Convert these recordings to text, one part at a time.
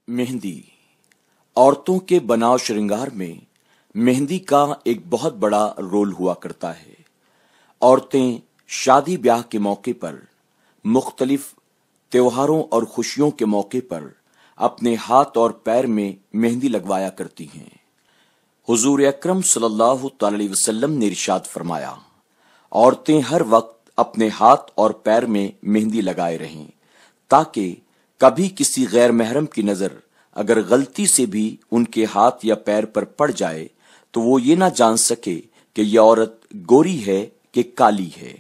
मेहंदी। औरतों के बनाव श्रृंगार में मेहंदी का एक बहुत बड़ा रोल हुआ करता है। औरतें शादी ब्याह के मौके पर, मुख्तलिफ त्योहारों और खुशियों के मौके पर अपने हाथ और पैर में मेहंदी लगवाया करती हैं। हुजूर अकरम सल्लल्लाहु अलैहि वसल्लम ने इरशाद फरमाया, औरतें हर वक्त अपने हाथ और पैर में मेहंदी लगाए रहें, ताकि कभी किसी गैर महरम की नजर अगर गलती से भी उनके हाथ या पैर पर पड़ जाए तो वो ये ना जान सके कि यह औरत गोरी है कि काली है।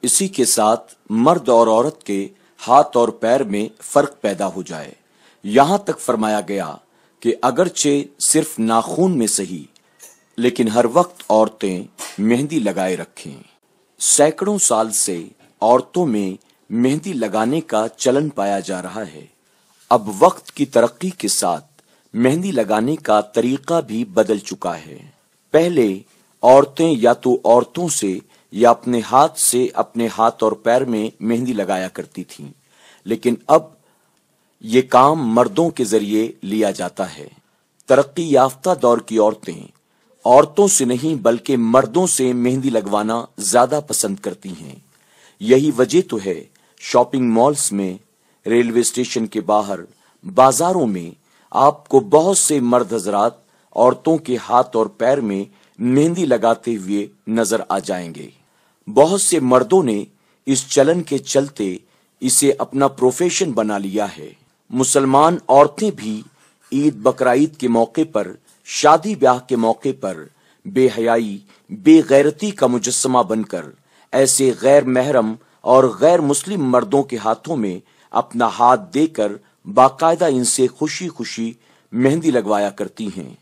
इसी के साथ मर्द और औरत के हाथ और पैर में फर्क पैदा हो जाए। यहां तक फरमाया गया कि अगरचे सिर्फ नाखून में सही, लेकिन हर वक्त औरतें मेहंदी लगाए रखें। सैकड़ों साल से औरतों में मेहंदी लगाने का चलन पाया जा रहा है। अब वक्त की तरक्की के साथ मेहंदी लगाने का तरीका भी बदल चुका है। पहले औरतें या तो औरतों से या अपने हाथ से अपने हाथ और पैर में मेहंदी लगाया करती थीं, लेकिन अब ये काम मर्दों के जरिए लिया जाता है। तरक्की याफ्ता दौर की औरतें औरतों से नहीं बल्कि मर्दों से मेहंदी लगवाना ज्यादा पसंद करती हैं। यही वजह तो है शॉपिंग मॉल्स में, रेलवे स्टेशन के बाहर, बाजारों में आपको बहुत से मर्द हजरात औरतों के हाथ और पैर में मेहंदी लगाते हुए नजर आ जाएंगे। बहुत से मर्दों ने इस चलन के चलते इसे अपना प्रोफेशन बना लिया है। मुसलमान औरतें भी ईद बकरीद के मौके पर, शादी ब्याह के मौके पर बेहयाई, बेगैरती का मुजस्समा बनकर ऐसे गैर महरम और गैर मुस्लिम मर्दों के हाथों में अपना हाथ देकर बाकायदा इनसे खुशी खुशी मेहंदी लगवाया करती हैं,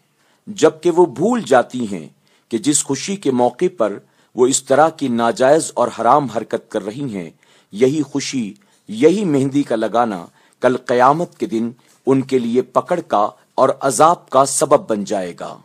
जबकि वो भूल जाती हैं कि जिस खुशी के मौके पर वो इस तरह की नाजायज और हराम हरकत कर रही हैं, यही खुशी, यही मेहंदी का लगाना कल क़यामत के दिन उनके लिए पकड़ का और अजाब का सबब बन जाएगा।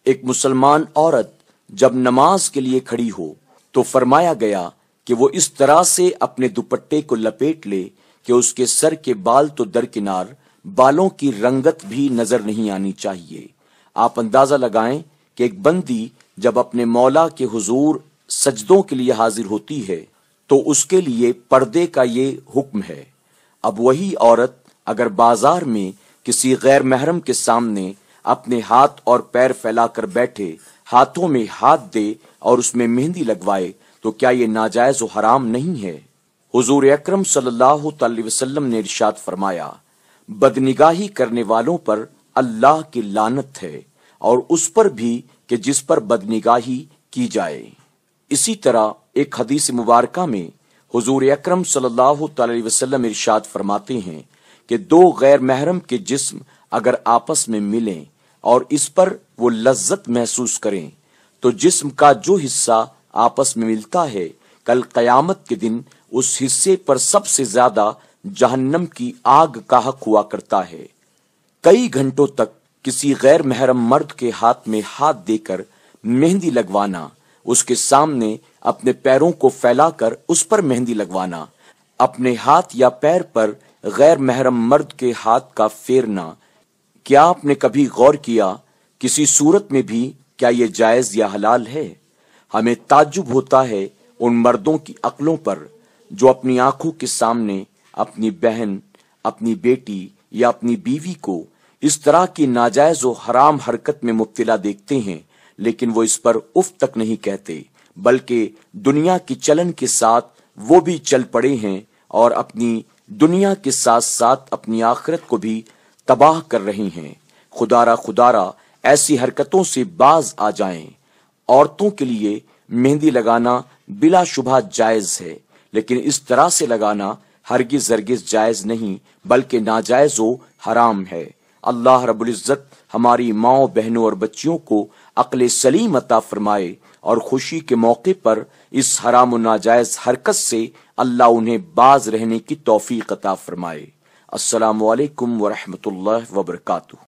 एक मुसलमान औरत जब नमाज के लिए खड़ी हो तो फरमाया गया कि वो इस तरह से अपने दुपट्टे को लपेट ले कि उसके सर के बाल तो दरकिनार, बालों की रंगत भी नजर नहीं आनी चाहिए। आप अंदाजा लगाएं कि एक बंदी जब अपने मौला के हुजूर सजदों के लिए हाजिर होती है तो उसके लिए पर्दे का ये हुक्म है। अब वही औरत अगर बाजार में किसी गैर महरम के सामने अपने हाथ और पैर फैलाकर बैठे, हाथों में हाथ दे और उसमें मेहंदी लगवाए तो क्या ये नाजायज और हराम नहीं है? हुजूर अकरम सल्लल्लाहु अलैहि वसल्लम ने इरशाद फरमाया, बदनिगाही करने वालों पर अल्लाह की लानत है और उस पर भी कि जिस पर बदनिगाही की जाए। इसी तरह एक हदीस मुबारका में हुजूर अकरम सल्लल्लाहु अलैहि वसल्लम इरशाद फरमाते हैं कि दो गैर महरम के जिस्म अगर आपस में मिलें और इस पर वो लज्जत महसूस करें तो जिस्म का जो हिस्सा आपस में मिलता है कल क़यामत के दिन उस हिस्से पर सबसे ज्यादा जहन्नम की आग का हक हुआ करता है। कई घंटों तक किसी गैर महरम मर्द के हाथ में हाथ देकर मेहंदी लगवाना, उसके सामने अपने पैरों को फैलाकर उस पर मेहंदी लगवाना, अपने हाथ या पैर पर गैर महरम मर्द के हाथ का फेरना, क्या आपने कभी गौर किया किसी सूरत में भी क्या ये जायज या हलाल है? हमें ताज्जुब होता है उन मर्दों की अक्लों पर जो अपनी आंखों के सामने अपनी बहन, अपनी बेटी या अपनी बीवी को इस तरह की नाजायज और हराम हरकत में मुब्तला देखते हैं, लेकिन वो इस पर उफ तक नहीं कहते, बल्कि दुनिया की चलन के साथ वो भी चल पड़े हैं और अपनी दुनिया के साथ साथ अपनी आखिरत को भी तबाह कर रही हैं। खुदारा ऐसी हरकतों से बाज आ जाएं। औरतों के लिए मेहंदी लगाना बिला शुबा जायज है, लेकिन इस तरह से लगाना हरगिज जायज नहीं बल्कि नाजायज व हराम है। अल्लाह रब्बुल इज्जत हमारी माओ, बहनों और बच्चियों को अक्ल सलीम अता फरमाए और खुशी के मौके पर इस हराम व नाजायज हरकत से अल्लाह उन्हें बाज रहने की तौफीक अता फरमाए। अस्सलामु अलैकुम व रहमतुल्लाहि व बरकातुहू।